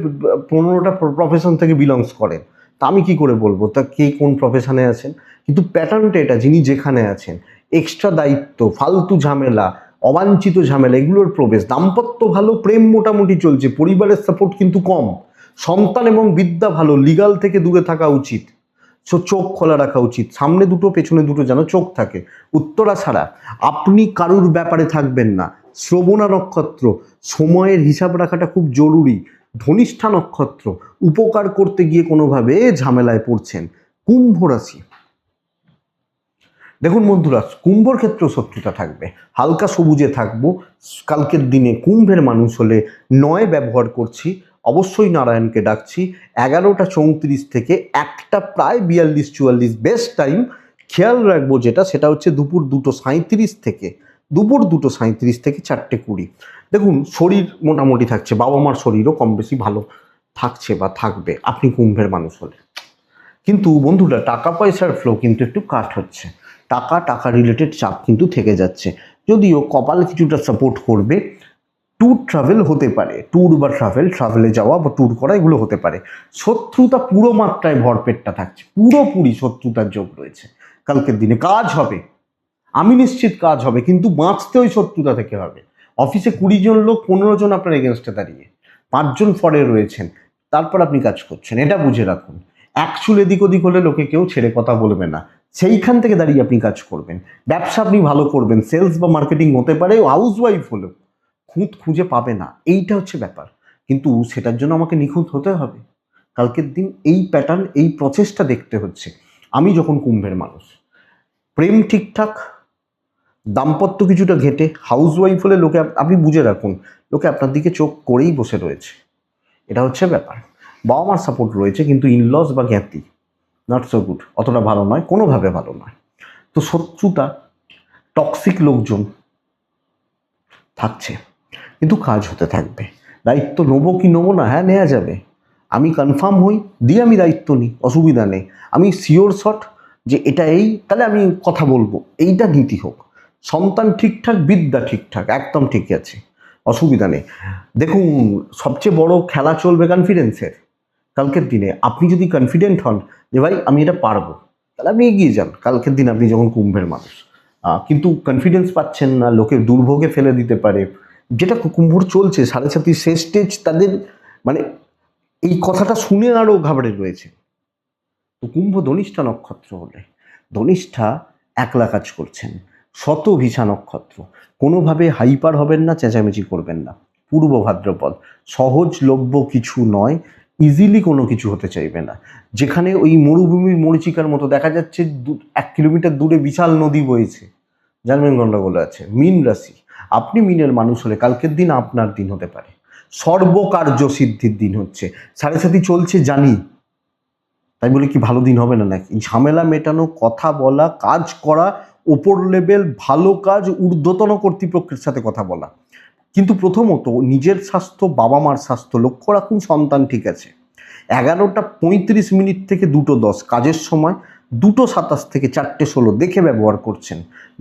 15টা প্রফেশন থেকে বিলংস করেন, তা আমি কি করে বলবো তা কে কোন প্রফেশনে আছেন? কিন্তু প্যাটার্নটা এটা, যিনি যেখানে আছেন, এক্সট্রা দায়িত্ব, ফালতু ঝামেলা, অবাঞ্ছিত ঝামেলা এগুলোর প্রবেশ। দাম্পত্য ভালো, প্রেম মোটামুটি চলছে, পরিবারের সাপোর্ট কিন্তু কম, সন্তান এবং বিদ্যা ভালো, লিগাল থেকে দূরে থাকা উচিত, চোখ খোলা রাখা উচিত, সামনে দুটো পেছনে দুটো যেন চোখ থাকে। উত্তরা ছাড়া আপনি কারুর ব্যাপারে থাকবেন না। শ্রবণা নক্ষত্র, সময়ের হিসাব রাখাটা খুব জরুরি। ধনিষ্ঠা নক্ষত্র, উপকার করতে গিয়ে কোনোভাবে ঝামেলায় পড়ছেন। কুম্ভ রাশি, দেখুন বন্ধুরা, কুম্ভর ক্ষেত্রেও শত্রুতা থাকবে, হালকা সবুজে থাকবো। কালকের দিনে কুম্ভের মানুষ হলে 9 ব্যবহার করছি, অবশ্যই নারায়ণকে ডাকছি। 11টা 34 থেকে 1টা প্রায় 42-44 বেস্ট টাইম। খেয়াল রাখবো যেটা, সেটা হচ্ছে দুপুর 2:37 থেকে 4টে 20। দেখুন শরীর মোটামুটি থাকছে, বাবা মার শরীরও কম বেশি ভালো থাকছে বা থাকবে আপনি কুম্ভের মানুষ হলে। কিন্তু বন্ধুরা, টাকা পয়সার ফ্লো কিন্তু একটু কাট হচ্ছে, টাকা রিলেটেড চাপ কিন্তু থেকে যাচ্ছে। যদিও কপাল কিছুটা সাপোর্ট করবে, ট্যুর ট্রাভেল হতে পারে, ট্যুর বা ট্রাভেলে যাওয়া বা ট্যুর করা এগুলো হতে পারে। শত্রুতা পুরো মাত্রায় ভরপেটটা থাকছে, পুরোপুরি শত্রুতার যোগ রয়েছে। কালকের দিনে কাজ হবে, আমি নিশ্চিত কাজ হবে, কিন্তু বাঁচতে ওই শত্রুতা থেকে হবে। অফিসে 20 জন লোক, 15 জন আপনার এগেনস্টে দাঁড়িয়ে, 5 জন ফরে রয়েছেন, তারপর আপনি কাজ করছেন, এটা বুঝে রাখুন। চুল এদিক ওদিক হলে লোকে কেউ ছেড়ে কথা বলবে না, সেইখান থেকে দাঁড়িয়ে আপনি কাজ করবেন। ব্যবসা আপনি ভালো করবেন, সেলস বা মার্কেটিং হতে পারে, হাউস ওয়াইফ হলেও খুঁজে পাবে না, এইটা হচ্ছে ব্যাপার। কিন্তু সেটার জন্য আমাকে নিখুঁত হতে হবে। কালকের দিন এই প্যাটার্ন, এই প্রসেসটা দেখতে হচ্ছে। আমি যখন কুম্ভের মানুষ, প্রেম ঠিকঠাক, দাম্পত্য কিছুটা ঘেটে, হাউস ওয়াইফ হলে লোকে, আপনি বুঝে রাখুন, লোকে আপনার দিকে চোখ করেই বসে রয়েছে, এটা হচ্ছে ব্যাপার। বাবা মার সাপোর্ট রয়েছে, কিন্তু ইনলস বা জ্ঞাতি নট সো গুড, অতটা ভালো নয়, কোনোভাবে ভালো নয়। তো শত্রুতা, টক্সিক লোকজন থাকছে, কিন্তু কাজ হতে থাকবে। দায়িত্ব নেবো কি নেবো না, হ্যাঁ নেওয়া যাবে, আমি কনফার্ম হই দিয়ে আমি দায়িত্ব নিই, অসুবিধা নেই। আমি শিওর শট যে এটা এই, তাহলে আমি কথা বলবো, এইটা নীতি হোক। সন্তান ঠিকঠাক, বিদ্যা ঠিকঠাক, একদম ঠিক আছে, অসুবিধা নেই। দেখুন, সবচেয়ে বড় খেলা চলবে কনফিডেন্সের। কালকের দিনে আপনি যদি কনফিডেন্ট হন যে ভাই আমি এটা পারবো, তাহলে আপনি এগিয়ে যান। কালকের দিন আপনি যখন কুম্ভের মানুষ, কিন্তু কনফিডেন্স পাচ্ছেন না, লোকের দুর্ভোগে ফেলে দিতে পারে, যেটা কুম্ভর চলছে 7.5 শেষ স্টেজ তাদের, মানে এই কথাটা শুনে আরও ঘাবড়ে রয়েছে। তো কুম্ভ ধনিষ্ঠা নক্ষত্র হলে, ধনিষ্ঠা একলা কাজ করছেন, শতভিষা নক্ষত্র, কোনোভাবে হাইপার হবেন না, চেঁচামেচি করবেন না। পূর্ব ভাদ্রপদ, সহজলভ্য কিছু নয়, ইজিলি কোনো কিছু হতে চাইবে না। যেখানে ওই মরুভূমির মরিচিকার মতো দেখা যাচ্ছে 1 কিলোমিটার দূরে বিশাল নদী বইছে, জানবেন গন্ডগোল আছে। মীন রাশি, আপনি মীনের মানুষ হলে কালকের দিন আপনার দিন হতে পারে, সর্বকার্য সিদ্ধির দিন হচ্ছে। 7.5 চলছে জানি, তাই বলে কি ভালো দিন হবে না নাকি? ঝামেলা মেটানো, কথা বলা, কাজ করা, ওপর লেভেল ভালো কাজ, ঊর্ধ্বতন কর্তৃপক্ষের সাথে কথা বলা। কিন্তু প্রথমত নিজের স্বাস্থ্য, বাবা মার স্বাস্থ্য লক্ষ্য রাখুন, সন্তান ঠিক আছে। 11টা 35 থেকে 2:10 কাজের সময়, 2:27 থেকে 4টে 16 দেখে ব্যবহার করছেন।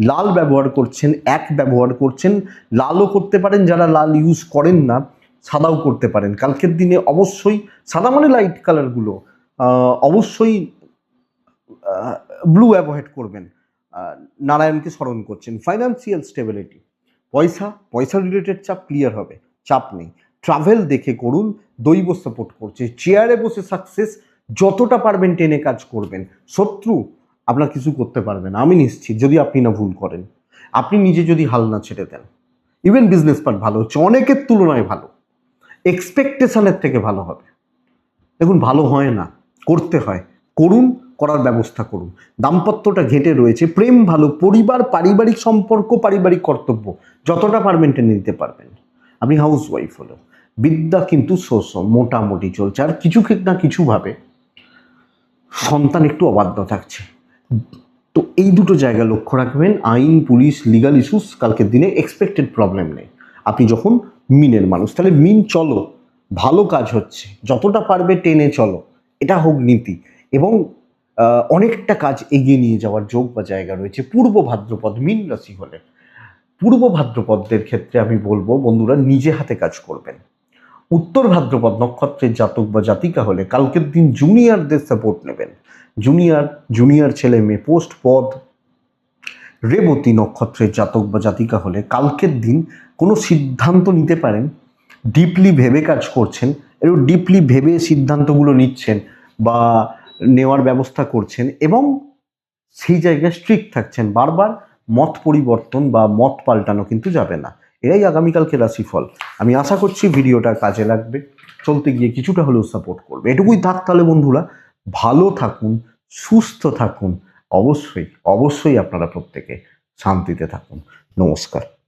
লাল ব্যবহার করছেন, ব্যবহার করছেন, লালও করতে পারেন, যারা লাল ইউজ করেন না সাদাও করতে পারেন। কালকের দিনে অবশ্যই সাদা মানে লাইট কালারগুলো, অবশ্যই ব্লু অ্যাভয়েড করবেন। নারায়ণকে স্মরণ করছেন। ফাইন্যান্সিয়াল স্টেবিলিটি, পয়সা রিলেটেড চাপ ক্লিয়ার হবে, চাপ নেই। ট্রাভেল দেখে করুন, দৈব সাপোর্ট করছে। চেয়ারে বসে সাকসেস, যতটা পারবেন টেনে কাজ করবেন। শত্রু আপনার কিছু করতে পারবে না, আমি নিশ্চিত, যদি আপনি না ভুল করেন, আপনি নিজে যদি হাল না ছেড়ে দেন। ইভেন বিজনেস পার্ট ভালো হচ্ছে, অনেকের তুলনায় ভালো, এক্সপেকটেশনের থেকে ভালো হবে। দেখুন, ভালো হয় না, করতে হয়, করুন, করার ব্যবস্থা করুন। দাম্পত্যটা ঘেঁটে রয়েছে, প্রেম ভালো, পরিবার, পারিবারিক সম্পর্ক, পারিবারিক কর্তব্য যতটা পারবেন টেনে নিতে পারবেন। আপনি হাউস ওয়াইফ হলো, বিদ্যা কিন্তু মোটামুটি চলছে, আর কিছু না কিছুভাবে সন্তান একটু অবাধ্য থাকছে। তো এই দুটো জায়গা লক্ষ্য রাখবেন। আইন, পুলিশ, লিগাল ইস্যুস কালকের দিনে এক্সপেক্টেড প্রবলেম নেই। আপনি যখন মিনের মানুষ, তাহলে মিন চলো, ভালো কাজ হচ্ছে, যতটা পারবে টেনে চলো, এটা হোক নীতি। এবং অনেকটা কাজ এগিয়ে নিয়ে যাওয়ার যোগ বা জায়গা রয়েছে। পূর্ব ভাদ্রপদ মীন রাশি হলে, পূর্ব ভাদ্রপদদের ক্ষেত্রে আমি বলবো বন্ধুরা, নিজে হাতে কাজ করবেন। উত্তর ভাদ্রপদ নক্ষত্রের জাতক বা জাতিকা হলে কালকের দিন জুনিয়রদের সাপোর্ট নেবেন। জুনিয়র ছেলে মেয়ে, পোস্ট পদ, রেবতী নক্ষত্রের জাতক বা জাতিকা হলে কালকের দিন কোনো সিদ্ধান্ত নিতে পারেন, ডিপলি ভেবে কাজ করছেন, একটু ডিপলি ভেবে সিদ্ধান্তগুলো নিচ্ছেন বা নেওয়ার ব্যবস্থা করছেন এবং সেই জায়গায় স্ট্রিক্ট থাকছেন। বারবার মত পরিবর্তন বা মত পাল্টানো কিন্তু যাবে না। এরাই আগামীকালকে রাশিফল। আমি আশা করছি ভিডিওটা কাজে লাগবে, চলতে গিয়ে কিছুটা হলেও সাপোর্ট করবে। এটুকুই থাক তাহলে বন্ধুরা, ভালো থাকুন, সুস্থ থাকুন, অবশ্যই অবশ্যই আপনারা প্রত্যেকে শান্তিতে থাকুন। নমস্কার।